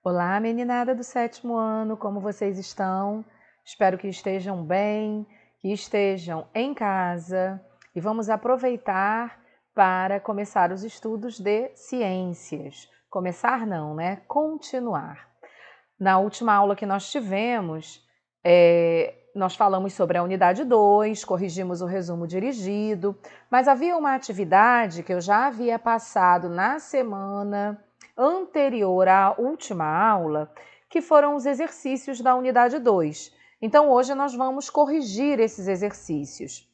Olá, meninada do 7º ano, como vocês estão? Espero que estejam bem, que estejam em casa e vamos aproveitar para começar os estudos de ciências. Começar não, né? Continuar. Na última aula que nós tivemos, nós falamos sobre a unidade 2, corrigimos o resumo dirigido, mas havia uma atividade que eu já havia passado na semana anterior à última aula, que foram os exercícios da unidade 2. Então, hoje nós vamos corrigir esses exercícios.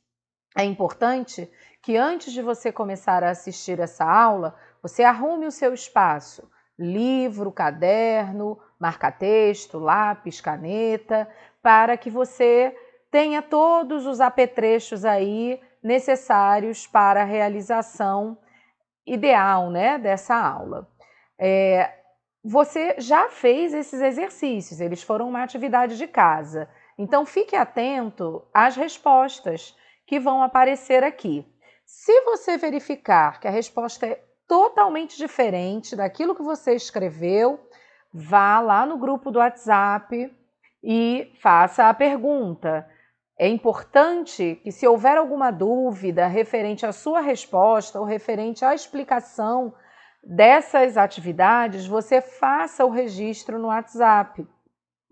É importante que antes de você começar a assistir essa aula, você arrume o seu espaço, livro, caderno, marca-texto, lápis, caneta, para que você tenha todos os apetrechos aí necessários para a realização ideal, né, dessa aula. Você já fez esses exercícios, eles foram uma atividade de casa. Então, fique atento às respostas que vão aparecer aqui. Se você verificar que a resposta é totalmente diferente daquilo que você escreveu, vá lá no grupo do WhatsApp e faça a pergunta. É importante que, se houver alguma dúvida referente à sua resposta ou referente à explicação dessas atividades, você faça o registro no WhatsApp,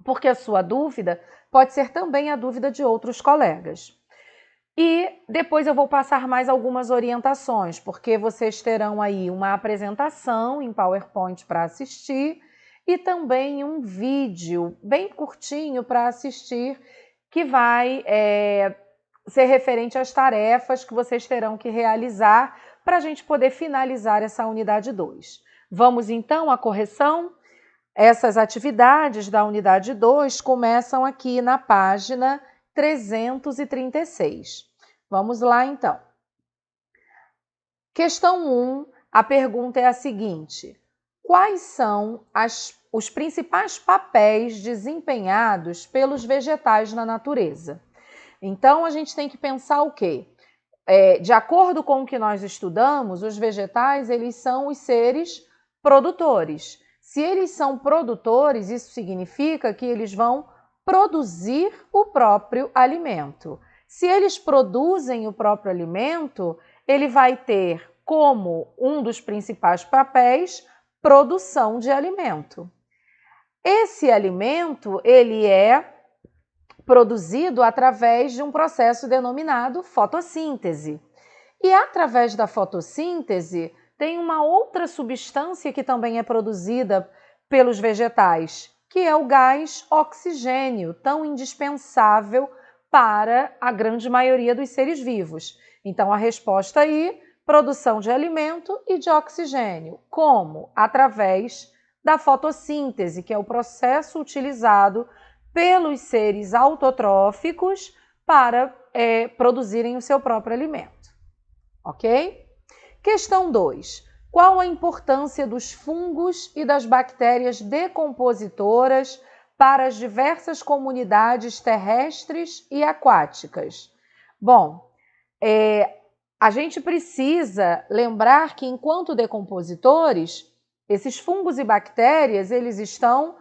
porque a sua dúvida pode ser também a dúvida de outros colegas. E depois eu vou passar mais algumas orientações, porque vocês terão aí uma apresentação em PowerPoint para assistir e também um vídeo bem curtinho para assistir, que vai ser referente às tarefas que vocês terão que realizar para a gente poder finalizar essa unidade 2. Vamos então à correção? Essas atividades da unidade 2 começam aqui na página 336. Vamos lá então. Questão 1, a pergunta é a seguinte: quais são os principais papéis desempenhados pelos vegetais na natureza? Então, a gente tem que pensar o quê? De acordo com o que nós estudamos, os vegetais, eles são os seres produtores. Se eles são produtores, isso significa que eles vão produzir o próprio alimento. Se eles produzem o próprio alimento, ele vai ter como um dos principais papéis produção de alimento. Esse alimento, ele é produzido através de um processo denominado fotossíntese. E através da fotossíntese, tem uma outra substância que também é produzida pelos vegetais, que é o gás oxigênio, tão indispensável para a grande maioria dos seres vivos. Então, a resposta aí, produção de alimento e de oxigênio. Como? Através da fotossíntese, que é o processo utilizado pelos seres autotróficos para produzirem o seu próprio alimento. Ok? Questão 2. Qual a importância dos fungos e das bactérias decompositoras para as diversas comunidades terrestres e aquáticas? Bom, a gente precisa lembrar que, enquanto decompositores, esses fungos e bactérias, eles estão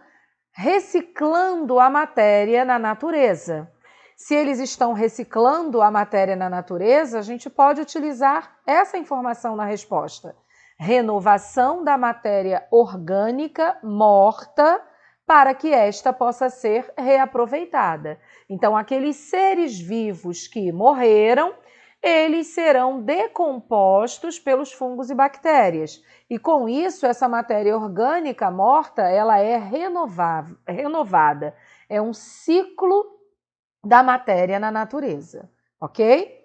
reciclando a matéria na natureza. Se eles estão reciclando a matéria na natureza, a gente pode utilizar essa informação na resposta. Renovação da matéria orgânica morta para que esta possa ser reaproveitada. Então, aqueles seres vivos que morreram, eles serão decompostos pelos fungos e bactérias. E com isso, essa matéria orgânica morta, ela é renovada. É um ciclo da matéria na natureza, ok?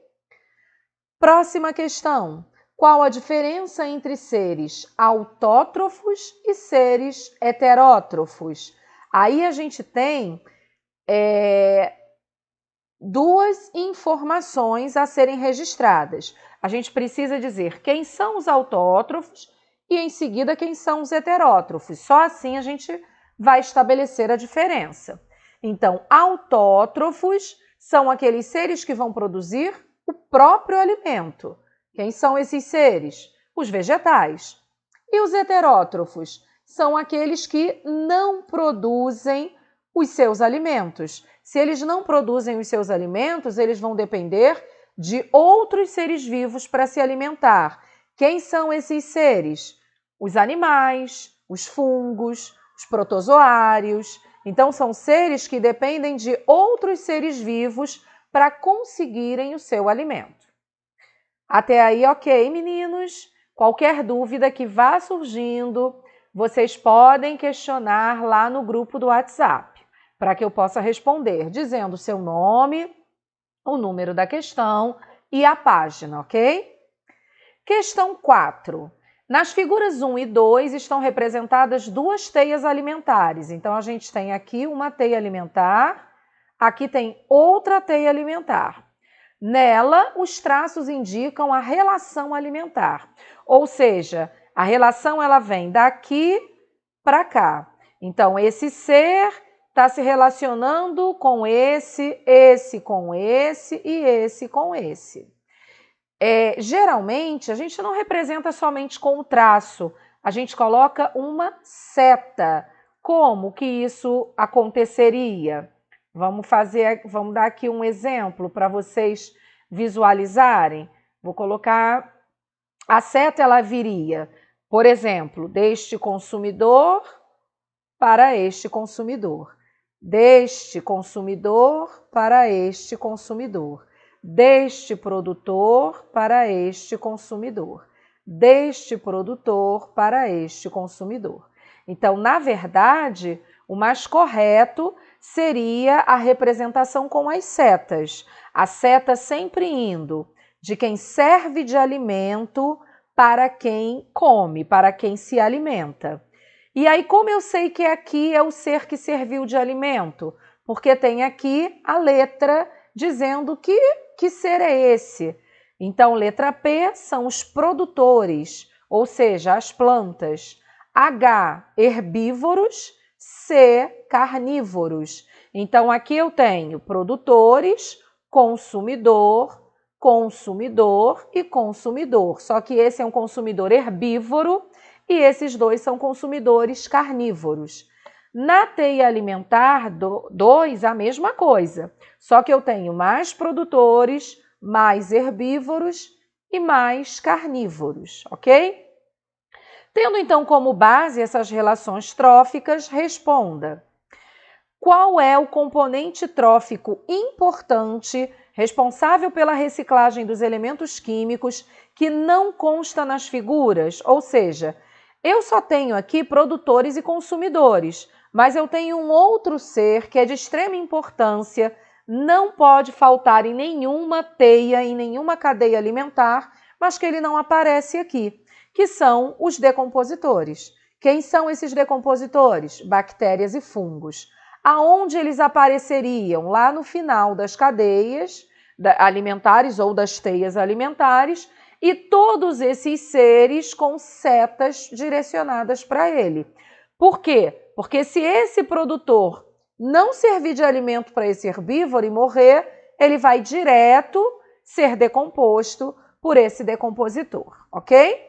Próxima questão. Qual a diferença entre seres autótrofos e seres heterótrofos? Aí a gente tem duas informações a serem registradas. A gente precisa dizer quem são os autótrofos e, em seguida, quem são os heterótrofos. Só assim a gente vai estabelecer a diferença. Então, autótrofos são aqueles seres que vão produzir o próprio alimento. Quem são esses seres? Os vegetais. E os heterótrofos? são aqueles que não produzem os seus alimentos. Se eles não produzem os seus alimentos, eles vão depender de outros seres vivos para se alimentar. Quem são esses seres? Os animais, os fungos, os protozoários. Então, são seres que dependem de outros seres vivos para conseguirem o seu alimento. Até aí, ok, meninos? Qualquer dúvida que vá surgindo, vocês podem questionar lá no grupo do WhatsApp, para que eu possa responder, dizendo o seu nome, o número da questão e a página, ok? Questão 4. Nas figuras 1 e 2 estão representadas duas teias alimentares. Então, a gente tem aqui uma teia alimentar, aqui tem outra teia alimentar. Nela, os traços indicam a relação alimentar, ou seja, a relação ela vem daqui para cá. Então, esse ser está se relacionando com esse com esse e esse com esse. Geralmente, a gente não representa somente com o traço, a gente coloca uma seta. Como que isso aconteceria? Vamos dar aqui um exemplo para vocês visualizarem. Vou colocar, a seta ela viria, por exemplo, deste consumidor para este consumidor, deste consumidor para este consumidor, deste produtor para este consumidor, deste produtor para este consumidor. Então, na verdade, o mais correto seria a representação com as setas. A seta sempre indo de quem serve de alimento para quem come, para quem se alimenta. E aí, como eu sei que aqui é o ser que serviu de alimento? Porque tem aqui a letra dizendo que ser é esse. Então, letra P são os produtores, ou seja, as plantas. H, herbívoros. C, carnívoros. Então, aqui eu tenho produtores, consumidor, consumidor e consumidor. Só que esse é um consumidor herbívoro e esses dois são consumidores carnívoros. Na teia alimentar 2, a mesma coisa. Só que eu tenho mais produtores, mais herbívoros e mais carnívoros, ok? Tendo então como base essas relações tróficas, responda: qual é o componente trófico importante responsável pela reciclagem dos elementos químicos que não consta nas figuras? Ou seja, eu só tenho aqui produtores e consumidores, mas eu tenho um outro ser que é de extrema importância, não pode faltar em nenhuma teia, em nenhuma cadeia alimentar, mas que ele não aparece aqui, que são os decompositores. Quem são esses decompositores? Bactérias e fungos. Aonde eles apareceriam? Lá no final das cadeias alimentares ou das teias alimentares, e todos esses seres com setas direcionadas para ele. Por quê? Porque se esse produtor não servir de alimento para esse herbívoro e morrer, ele vai direto ser decomposto por esse decompositor, ok?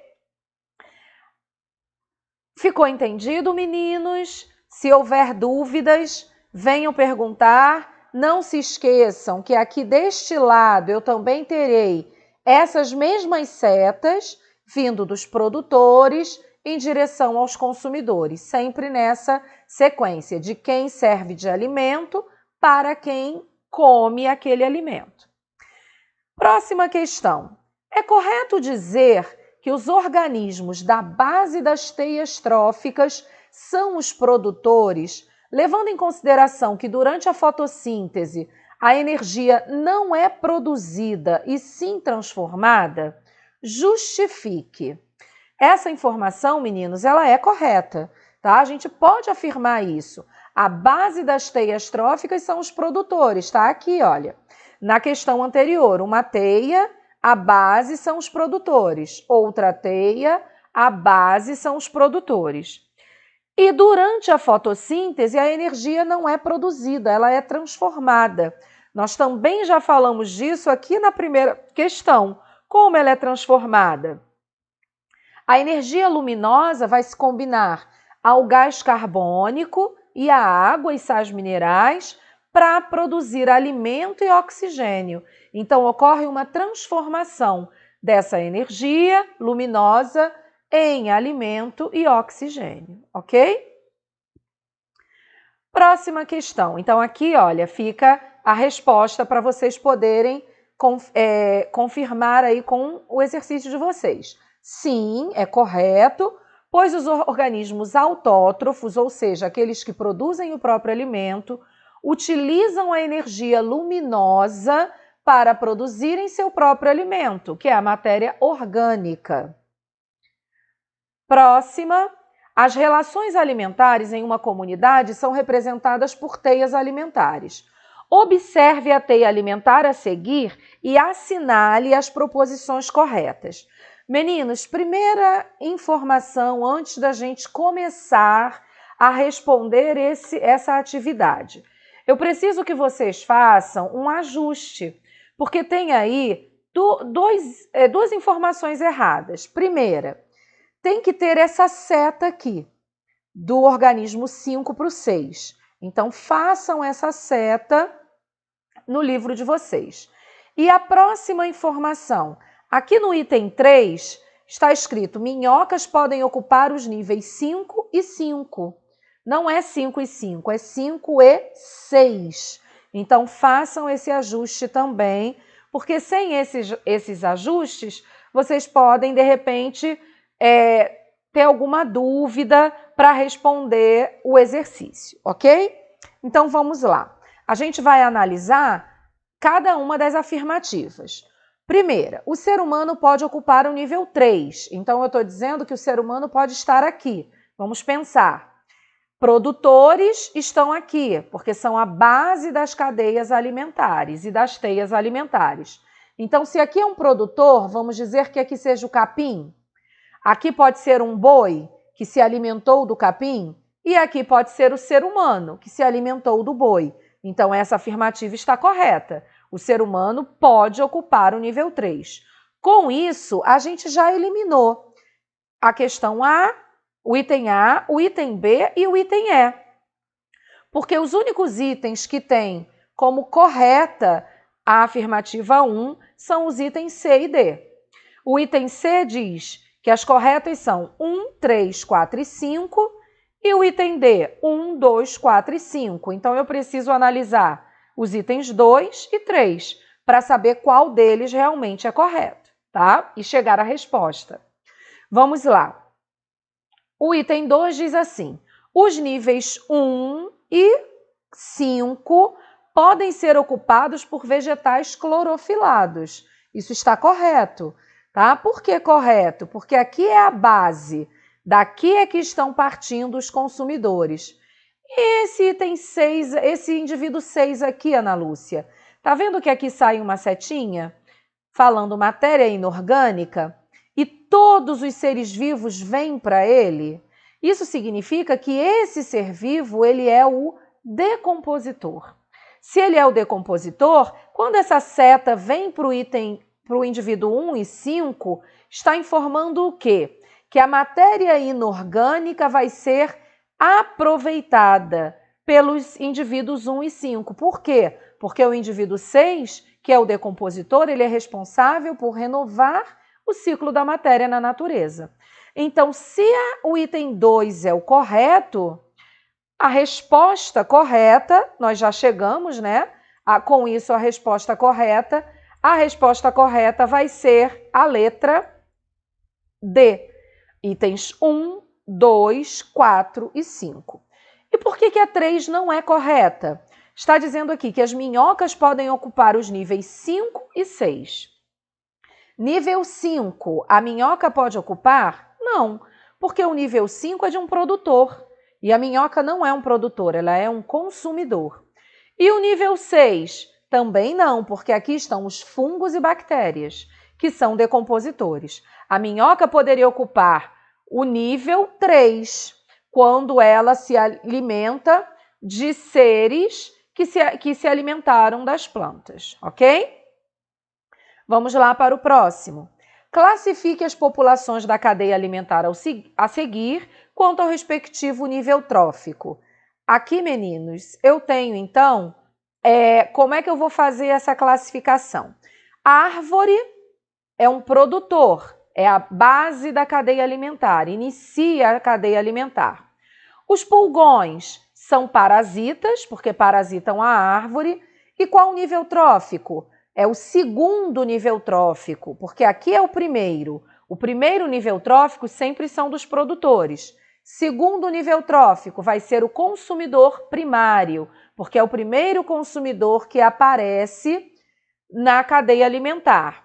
Ficou entendido, meninos? Se houver dúvidas, venham perguntar. Não se esqueçam que aqui deste lado eu também terei essas mesmas setas vindo dos produtores em direção aos consumidores, sempre nessa sequência de quem serve de alimento para quem come aquele alimento. Próxima questão. É correto dizer que os organismos da base das teias tróficas são os produtores, levando em consideração que durante a fotossíntese a energia não é produzida e sim transformada? Justifique. Essa informação, meninos, ela é correta, tá? A gente pode afirmar isso. A base das teias tróficas são os produtores, tá? Aqui, olha, na questão anterior, uma teia, a base são os produtores. Outra teia, a base são os produtores. E durante a fotossíntese, a energia não é produzida, ela é transformada. Nós também já falamos disso aqui na primeira questão. Como ela é transformada? A energia luminosa vai se combinar ao gás carbônico e à água e sais minerais para produzir alimento e oxigênio. Então, ocorre uma transformação dessa energia luminosa em alimento e oxigênio, ok? Próxima questão. Então, aqui, olha, fica a resposta para vocês poderem confirmar aí com o exercício de vocês. Sim, é correto, pois os organismos autótrofos, ou seja, aqueles que produzem o próprio alimento, utilizam a energia luminosa para produzirem seu próprio alimento, que é a matéria orgânica. Próxima. As relações alimentares em uma comunidade são representadas por teias alimentares. Observe a teia alimentar a seguir e assinale as proposições corretas. Meninos, primeira informação antes da gente começar a responder essa atividade. Eu preciso que vocês façam um ajuste, porque tem aí duas informações erradas. Primeira, tem que ter essa seta aqui, do organismo 5 para o 6. Então, façam essa seta no livro de vocês. E a próxima informação, aqui no item 3, está escrito: minhocas podem ocupar os níveis 5 e 5. Não é 5 e 5, é 5 e 6. Então, façam esse ajuste também, porque sem esses ajustes, vocês podem, de repente, ter alguma dúvida para responder o exercício, ok? Então, vamos lá. A gente vai analisar cada uma das afirmativas. Primeira, o ser humano pode ocupar o nível 3. Então, eu estou dizendo que o ser humano pode estar aqui. Vamos pensar. Produtores estão aqui, porque são a base das cadeias alimentares e das teias alimentares. Então, se aqui é um produtor, vamos dizer que aqui seja o capim. Aqui pode ser um boi que se alimentou do capim e aqui pode ser o ser humano que se alimentou do boi. Então, essa afirmativa está correta. O ser humano pode ocupar o nível 3. Com isso, a gente já eliminou a questão A, o item B e o item E. Porque os únicos itens que têm como correta a afirmativa 1 são os itens C e D. O item C diz que as corretas são 1, 3, 4 e 5, e o item D, 1, 2, 4 e 5. Então, eu preciso analisar os itens 2 e 3 para saber qual deles realmente é correto, tá? E chegar à resposta. Vamos lá. O item 2 diz assim: os níveis 1 e 5 podem ser ocupados por vegetais clorofilados. Isso está correto. Tá? Por que correto? Porque aqui é a base, daqui é que estão partindo os consumidores. E esse item 6, esse indivíduo 6 aqui, Ana Lúcia, tá vendo que aqui sai uma setinha falando matéria inorgânica e todos os seres vivos vêm para ele? Isso significa que esse ser vivo, ele é o decompositor. Se ele é o decompositor, quando essa seta vem para o indivíduo 1 e 5, está informando o quê? Que a matéria inorgânica vai ser aproveitada pelos indivíduos 1 e 5. Por quê? Porque o indivíduo 6, que é o decompositor, ele é responsável por renovar o ciclo da matéria na natureza. Então, se o item 2 é o correto, a resposta correta, nós já chegamos, né? Com isso, a resposta correta vai ser a letra D. Itens 1, 2, 4 e 5. E por que a 3 não é correta? Está dizendo aqui que as minhocas podem ocupar os níveis 5 e 6. Nível 5, a minhoca pode ocupar? Não, porque o nível 5 é de um produtor. E a minhoca não é um produtor, ela é um consumidor. E o nível 6? Também não, porque aqui estão os fungos e bactérias, que são decompositores. A minhoca poderia ocupar o nível 3, quando ela se alimenta de seres que se alimentaram das plantas, ok? Vamos lá para o próximo. Classifique as populações da cadeia alimentar a seguir quanto ao respectivo nível trófico. Aqui, meninos, eu tenho, então, como é que eu vou fazer essa classificação? A árvore é um produtor, é a base da cadeia alimentar, inicia a cadeia alimentar. Os pulgões são parasitas, porque parasitam a árvore. E qual o nível trófico? É o segundo nível trófico, porque aqui é o primeiro. O primeiro nível trófico sempre são dos produtores. Segundo nível trófico vai ser o consumidor primário, porque é o primeiro consumidor que aparece na cadeia alimentar.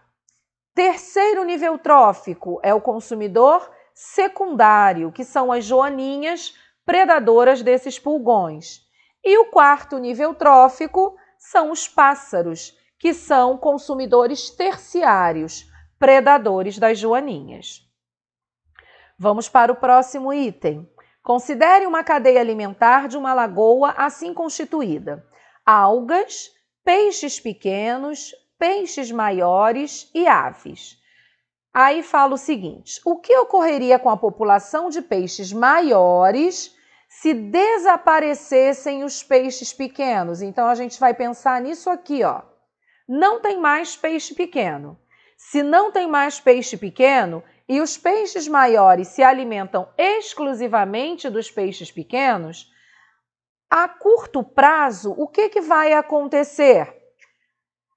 Terceiro nível trófico é o consumidor secundário, que são as joaninhas predadoras desses pulgões. E o quarto nível trófico são os pássaros, que são consumidores terciários, predadores das joaninhas. Vamos para o próximo item. Considere uma cadeia alimentar de uma lagoa assim constituída: algas, peixes pequenos, peixes maiores e aves. Aí fala o seguinte: o que ocorreria com a população de peixes maiores se desaparecessem os peixes pequenos? Então a gente vai pensar nisso aqui, ó. Não tem mais peixe pequeno. Se não tem mais peixe pequeno e os peixes maiores se alimentam exclusivamente dos peixes pequenos, a curto prazo, o que vai acontecer?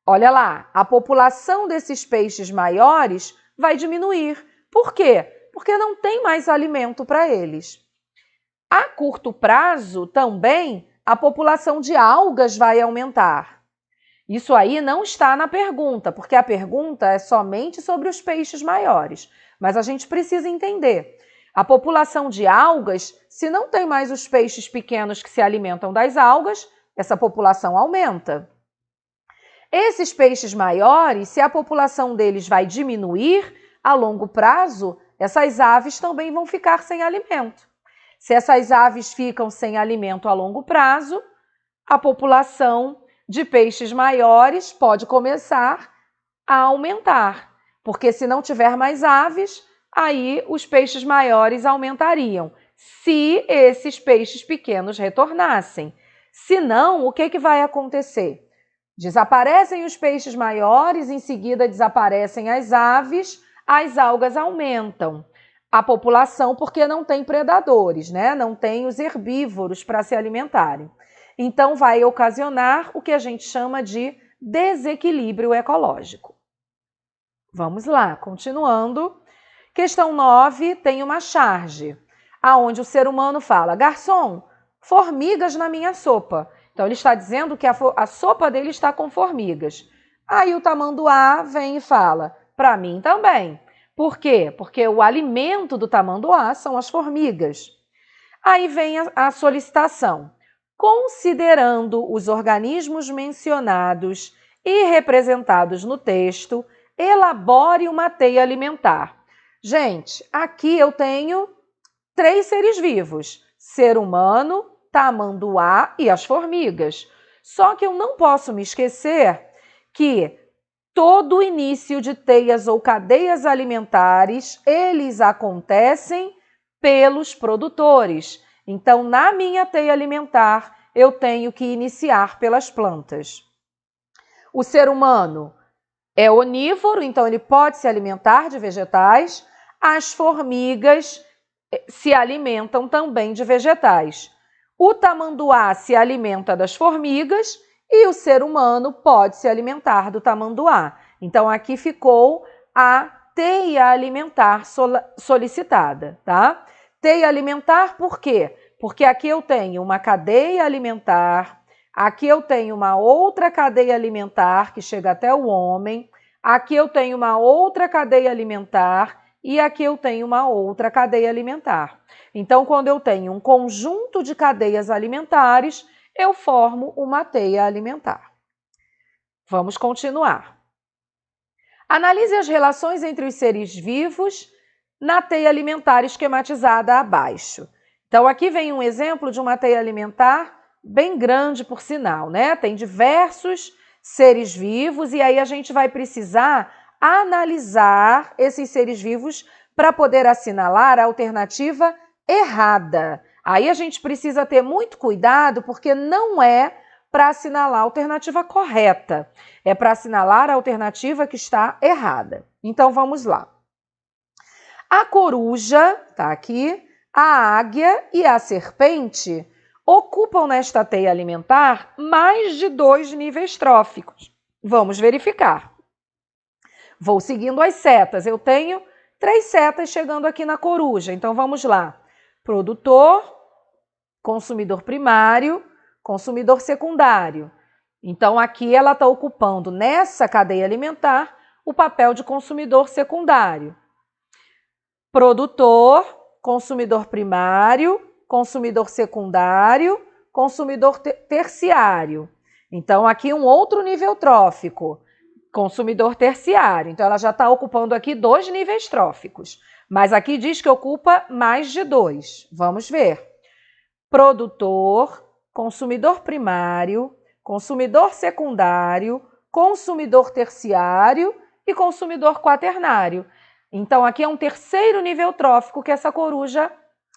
Olha lá, a população desses peixes maiores vai diminuir. Por quê? Porque não tem mais alimento para eles. A curto prazo, também, a população de algas vai aumentar. Isso aí não está na pergunta, porque a pergunta é somente sobre os peixes maiores. Mas a gente precisa entender. A população de algas, se não tem mais os peixes pequenos que se alimentam das algas, essa população aumenta. Esses peixes maiores, se a população deles vai diminuir, a longo prazo, essas aves também vão ficar sem alimento. Se essas aves ficam sem alimento a longo prazo, a população de peixes maiores pode começar a aumentar, porque se não tiver mais aves, aí os peixes maiores aumentariam, se esses peixes pequenos retornassem. Se não, o que vai acontecer? Desaparecem os peixes maiores, em seguida desaparecem as aves, as algas aumentam a população porque não tem predadores, né? Não tem os herbívoros para se alimentarem. Então vai ocasionar o que a gente chama de desequilíbrio ecológico. Vamos lá, continuando. Questão 9 tem uma charge, aonde o ser humano fala: garçom, formigas na minha sopa. Então, ele está dizendo que a sopa dele está com formigas. Aí o tamanduá vem e fala: para mim também. Por quê? Porque o alimento do tamanduá são as formigas. Aí vem a solicitação. Considerando os organismos mencionados e representados no texto, elabore uma teia alimentar. Gente, aqui eu tenho 3 seres vivos: ser humano, tamanduá e as formigas. Só que eu não posso me esquecer que todo início de teias ou cadeias alimentares, eles acontecem pelos produtores. Então, na minha teia alimentar, eu tenho que iniciar pelas plantas. O ser humano é onívoro, então ele pode se alimentar de vegetais. As formigas se alimentam também de vegetais. O tamanduá se alimenta das formigas e o ser humano pode se alimentar do tamanduá. Então, aqui ficou a teia alimentar solicitada, tá? Teia alimentar por quê? Porque aqui eu tenho uma cadeia alimentar, aqui eu tenho uma outra cadeia alimentar que chega até o homem, aqui eu tenho uma outra cadeia alimentar e aqui eu tenho uma outra cadeia alimentar. Então, quando eu tenho um conjunto de cadeias alimentares, eu formo uma teia alimentar. Vamos continuar. Analise as relações entre os seres vivos na teia alimentar esquematizada abaixo. Então, aqui vem um exemplo de uma teia alimentar bem grande, por sinal, né? Tem diversos seres vivos e aí a gente vai precisar analisar esses seres vivos para poder assinalar a alternativa errada. Aí a gente precisa ter muito cuidado, porque não é para assinalar a alternativa correta, é para assinalar a alternativa que está errada. Então vamos lá. A coruja, tá aqui, a águia e a serpente ocupam nesta teia alimentar mais de 2 níveis tróficos. Vamos verificar. Vou seguindo as setas. Eu tenho 3 setas chegando aqui na coruja. Então vamos lá. Produtor, consumidor primário, consumidor secundário. Então aqui ela está ocupando nessa cadeia alimentar o papel de consumidor secundário. Produtor, consumidor primário, consumidor secundário, consumidor terciário. Então, aqui um outro nível trófico, consumidor terciário. Então, ela já está ocupando aqui 2 níveis tróficos. Mas aqui diz que ocupa mais de 2. Vamos ver. Produtor, consumidor primário, consumidor secundário, consumidor terciário e consumidor quaternário. Então, aqui é um terceiro nível trófico que essa coruja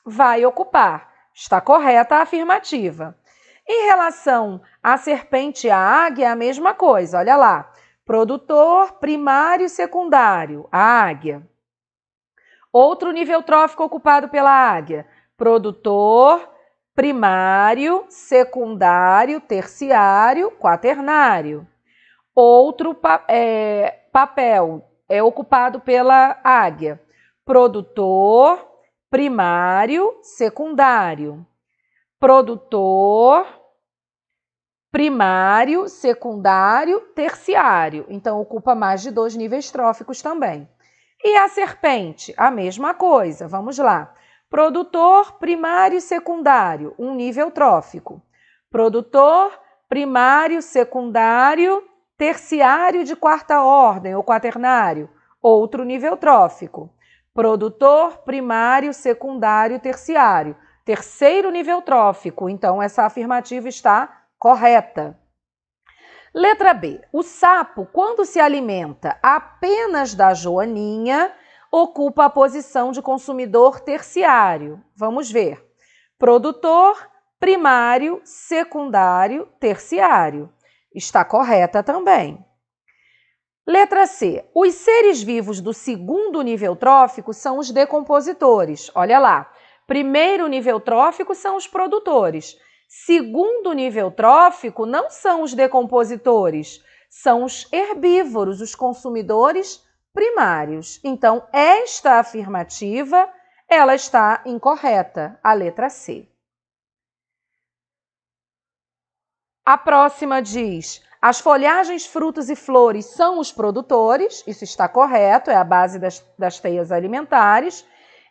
vai ocupar. Está correta a afirmativa. Em relação à serpente e à águia, é a mesma coisa. Olha lá. Produtor, primário e secundário, a águia. Outro nível trófico ocupado pela águia. Produtor, primário, secundário, terciário, quaternário. Outro papel é ocupado pela águia. Produtor, primário, secundário. Produtor, primário, secundário, terciário. Então, ocupa mais de 2 níveis tróficos também. E a serpente? A mesma coisa. Vamos lá. Produtor, primário e secundário, um nível trófico. Produtor, primário, secundário, terciário de quarta ordem ou quaternário, outro nível trófico. Produtor, primário, secundário, terciário, terceiro nível trófico. Então, essa afirmativa está correta. Letra B. O sapo, quando se alimenta apenas da joaninha, ocupa a posição de consumidor terciário. Vamos ver. Produtor, primário, secundário, terciário. Está correta também. Letra C. Os seres vivos do segundo nível trófico são os decompositores. Olha lá. Primeiro nível trófico são os produtores. Segundo nível trófico não são os decompositores, são os herbívoros, os consumidores primários. Então, esta afirmativa, ela está incorreta, a letra C. A próxima diz, as folhagens, frutos e flores são os produtores, isso está correto, é a base das teias alimentares.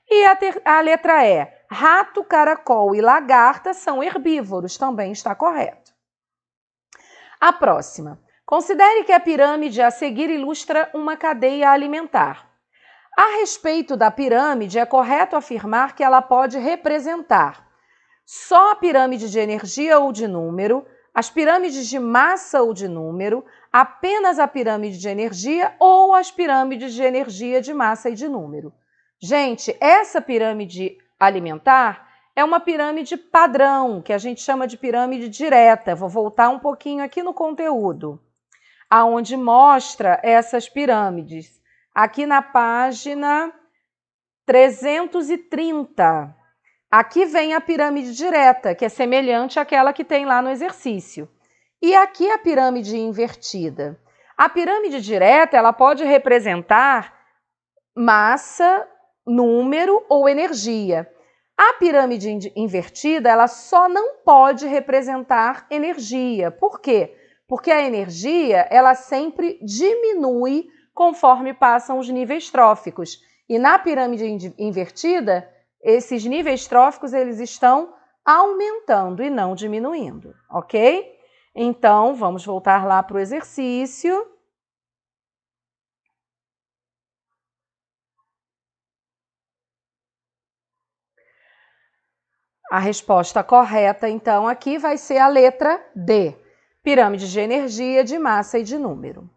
E a letra E, rato, caracol e lagarta são herbívoros, também está correto. A próxima, considere que a pirâmide a seguir ilustra uma cadeia alimentar. A respeito da pirâmide, é correto afirmar que ela pode representar só a pirâmide de energia ou de número, as pirâmides de massa ou de número, apenas a pirâmide de energia ou as pirâmides de energia, de massa e de número. Gente, essa pirâmide alimentar é uma pirâmide padrão, que a gente chama de pirâmide direta. Vou voltar um pouquinho aqui no conteúdo, aonde mostra essas pirâmides. Aqui na página 330. Aqui vem a pirâmide direta, que é semelhante àquela que tem lá no exercício. E aqui a pirâmide invertida. A pirâmide direta, ela pode representar massa, número ou energia. A pirâmide invertida, ela só não pode representar energia. Por quê? Porque a energia, ela sempre diminui conforme passam os níveis tróficos. E na pirâmide invertida, esses níveis tróficos, eles estão aumentando e não diminuindo, ok? Então, vamos voltar lá para o exercício. A resposta correta, então, aqui vai ser a letra D. Pirâmide de energia, de massa e de número.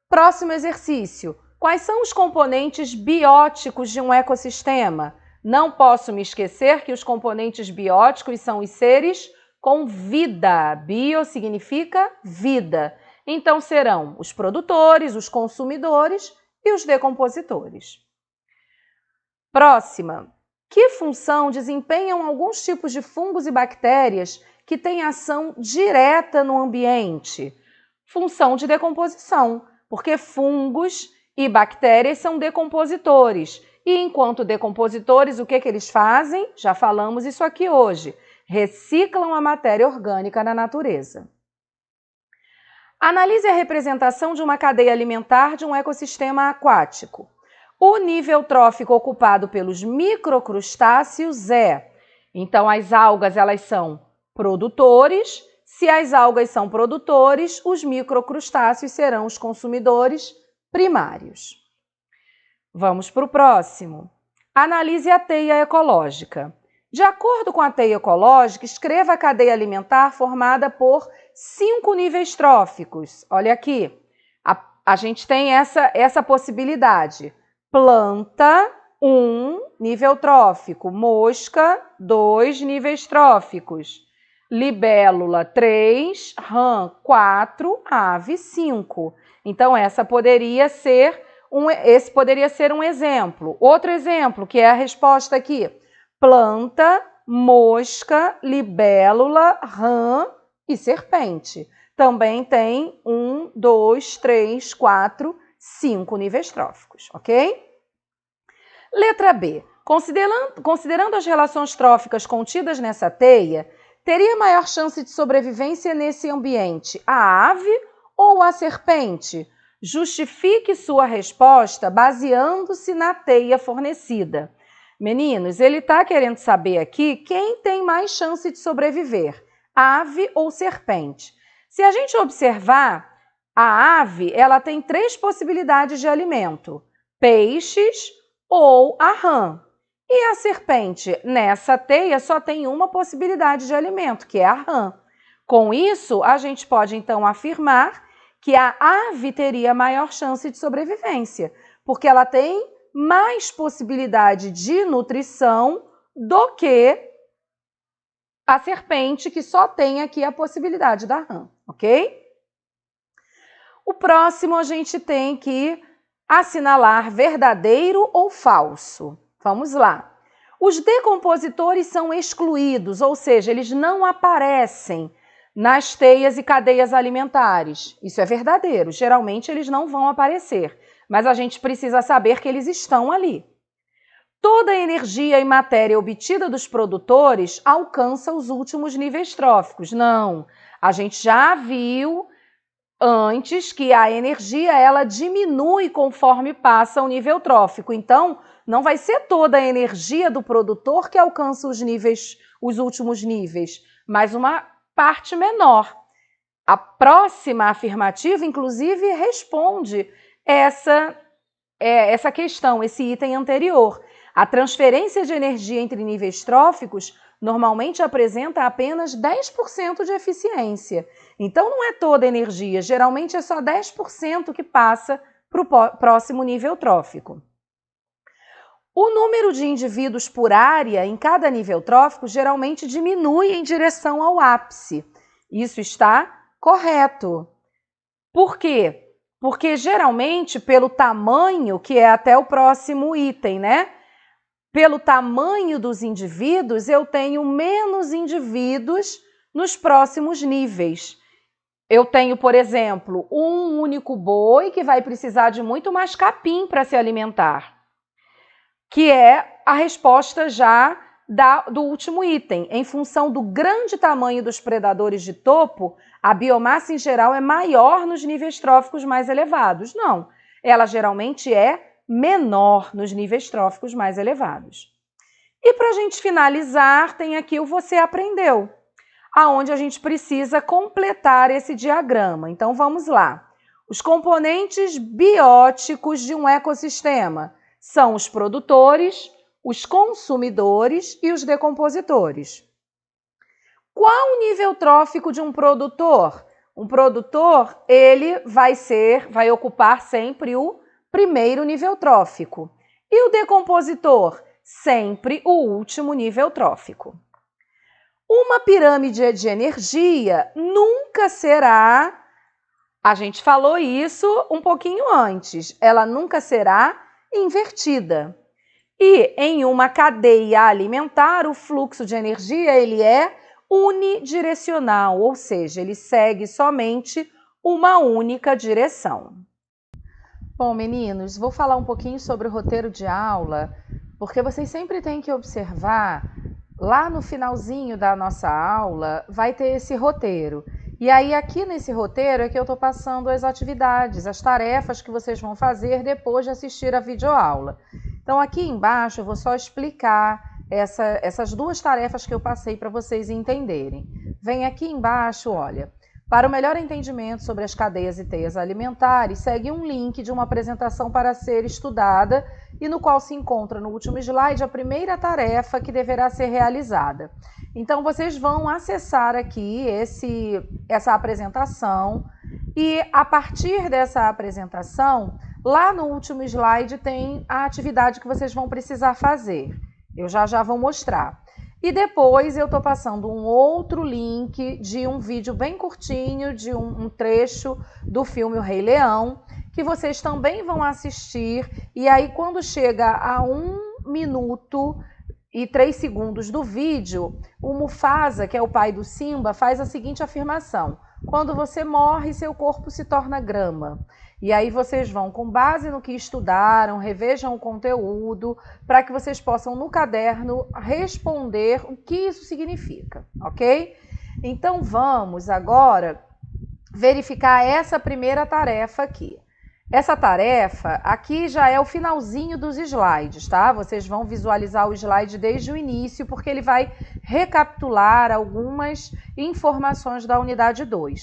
Próximo exercício. Quais são os componentes bióticos de um ecossistema? Não posso me esquecer que os componentes bióticos são os seres com vida. Bio significa vida. Então, serão os produtores, os consumidores e os decompositores. Próxima. Que função desempenham alguns tipos de fungos e bactérias que têm ação direta no ambiente? Função de decomposição, porque fungos e bactérias são decompositores. E enquanto decompositores, o que eles fazem? Já falamos isso aqui hoje. Reciclam a matéria orgânica na natureza. Analise a representação de uma cadeia alimentar de um ecossistema aquático. O nível trófico ocupado pelos microcrustáceos é... Então, as algas, elas são produtores. Se as algas são produtores, os microcrustáceos serão os consumidores primários. Vamos para o próximo. Analise a teia ecológica. De acordo com a teia ecológica, escreva a cadeia alimentar formada por 5 níveis tróficos. Olha aqui, a gente tem essa possibilidade. Planta, 1 nível trófico. Mosca, 2 níveis tróficos. Libélula, 3. Rã, 4. Ave, 5. Então, esse poderia ser um exemplo. Outro exemplo, que é a resposta aqui. Planta, mosca, libélula, rã e serpente. Também tem 1, 2, 3, 4, 5 níveis tróficos, ok? Letra B. Considerando as relações tróficas contidas nessa teia, teria maior chance de sobrevivência nesse ambiente a ave ou a serpente? Justifique sua resposta baseando-se na teia fornecida. Meninos, ele está querendo saber aqui quem tem mais chance de sobreviver, ave ou serpente. Se a gente observar, a ave ela tem 3 possibilidades de alimento, peixes ou a rã. E a serpente, nessa teia, só tem uma possibilidade de alimento, que é a rã. Com isso, a gente pode então afirmar que a ave teria maior chance de sobrevivência, porque ela tem mais possibilidade de nutrição do que a serpente, que só tem aqui a possibilidade da rã, ok? O próximo a gente tem que assinalar verdadeiro ou falso. Vamos lá. Os decompositores são excluídos, ou seja, eles não aparecem nas teias e cadeias alimentares. Isso é verdadeiro. Geralmente eles não vão aparecer, mas a gente precisa saber que eles estão ali. Toda a energia e matéria obtida dos produtores alcança os últimos níveis tróficos. Não, a gente já viu antes que a energia ela diminui conforme passa o nível trófico. Então, não vai ser toda a energia do produtor que alcança os últimos níveis, mas uma parte menor. A próxima afirmativa, inclusive, responde essa questão, esse item anterior. A transferência de energia entre níveis tróficos normalmente apresenta apenas 10% de eficiência. Então, não é toda a energia, geralmente é só 10% que passa para o próximo nível trófico. O número de indivíduos por área em cada nível trófico geralmente diminui em direção ao ápice. Isso está correto. Por quê? Porque geralmente, pelo tamanho, que é até o próximo item, né? Pelo tamanho dos indivíduos, eu tenho menos indivíduos nos próximos níveis. Eu tenho, por exemplo, um único boi que vai precisar de muito mais capim para se alimentar, que é a resposta já do último item. Em função do grande tamanho dos predadores de topo, a biomassa em geral é maior nos níveis tróficos mais elevados. Não, ela geralmente é menor nos níveis tróficos mais elevados. E para a gente finalizar, tem aqui o Você Aprendeu, aonde a gente precisa completar esse diagrama. Então vamos lá. Os componentes bióticos de um ecossistema são os produtores, os consumidores e os decompositores. Qual o nível trófico de um produtor? Um produtor, ele vai ocupar sempre o primeiro nível trófico. E o decompositor? sempre o último nível trófico. Uma pirâmide de energia nunca será, a gente falou isso um pouquinho antes, ela nunca será invertida. E em uma cadeia alimentar, o fluxo de energia ele é unidirecional, ou seja, ele segue somente uma única direção. Bom, meninos, vou falar um pouquinho sobre o roteiro de aula, porque vocês sempre têm que observar, lá no finalzinho da nossa aula, vai ter esse roteiro. E aí, aqui nesse roteiro é que eu estou passando as atividades, as tarefas que vocês vão fazer depois de assistir a videoaula. Então, aqui embaixo eu vou só explicar essas duas tarefas que eu passei para vocês entenderem. Vem aqui embaixo, olha. Para o melhor entendimento sobre as cadeias e teias alimentares, segue um link de uma apresentação para ser estudada e no qual se encontra no último slide a primeira tarefa que deverá ser realizada. Então, vocês vão acessar aqui essa apresentação e, a partir dessa apresentação, lá no último slide tem a atividade que vocês vão precisar fazer. Eu já vou mostrar. E depois eu estou passando um outro link de um vídeo bem curtinho, de um trecho do filme O Rei Leão, que vocês também vão assistir. E aí, quando chega a 1 minuto e 3 segundos do vídeo, o Mufasa, que é o pai do Simba, faz a seguinte afirmação: quando você morre, seu corpo se torna grama. E aí vocês vão, com base no que estudaram, revejam o conteúdo, para que vocês possam, no caderno, responder o que isso significa, ok? Então, vamos agora verificar essa primeira tarefa aqui. Essa tarefa aqui já é o finalzinho dos slides, tá? Vocês vão visualizar o slide desde o início, porque ele vai recapitular algumas informações da unidade 2.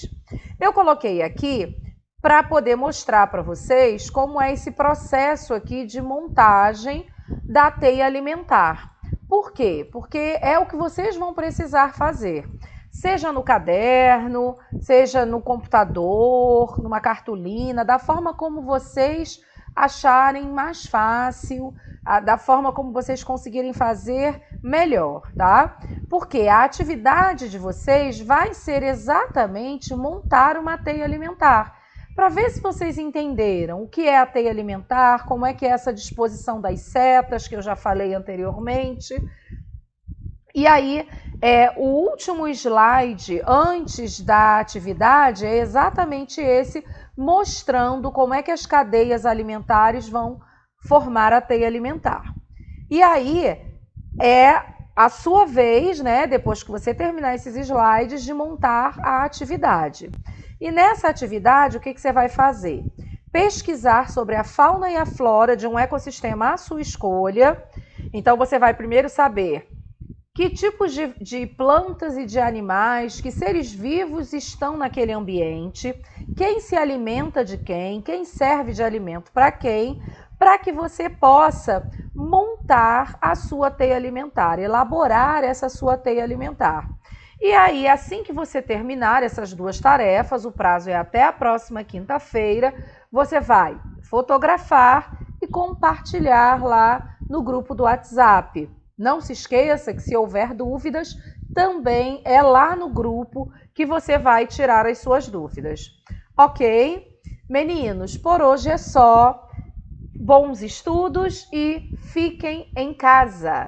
Eu coloquei aqui para poder mostrar para vocês como é esse processo aqui de montagem da teia alimentar. Por quê? Porque é o que vocês vão precisar fazer. Seja no caderno, seja no computador, numa cartolina, da forma como vocês acharem mais fácil, da forma como vocês conseguirem fazer melhor, tá? Porque a atividade de vocês vai ser exatamente montar uma teia alimentar. Para ver se vocês entenderam o que é a teia alimentar, como é que é essa disposição das setas, que eu já falei anteriormente. E aí, o último slide antes da atividade é exatamente esse, mostrando como é que as cadeias alimentares vão formar a teia alimentar. E aí, é a sua vez, né, depois que você terminar esses slides, de montar a atividade. E nessa atividade, o que você vai fazer? Pesquisar sobre a fauna e a flora de um ecossistema à sua escolha. Então, você vai primeiro saber que tipos de plantas e de animais, que seres vivos estão naquele ambiente, quem se alimenta de quem serve de alimento para quem, para que você possa montar a sua teia alimentar, elaborar essa sua teia alimentar. E aí, assim que você terminar essas duas tarefas, o prazo é até a próxima quinta-feira, você vai fotografar e compartilhar lá no grupo do WhatsApp. Não se esqueça que, se houver dúvidas, também é lá no grupo que você vai tirar as suas dúvidas. Ok? Meninos, por hoje é só. Bons estudos e fiquem em casa!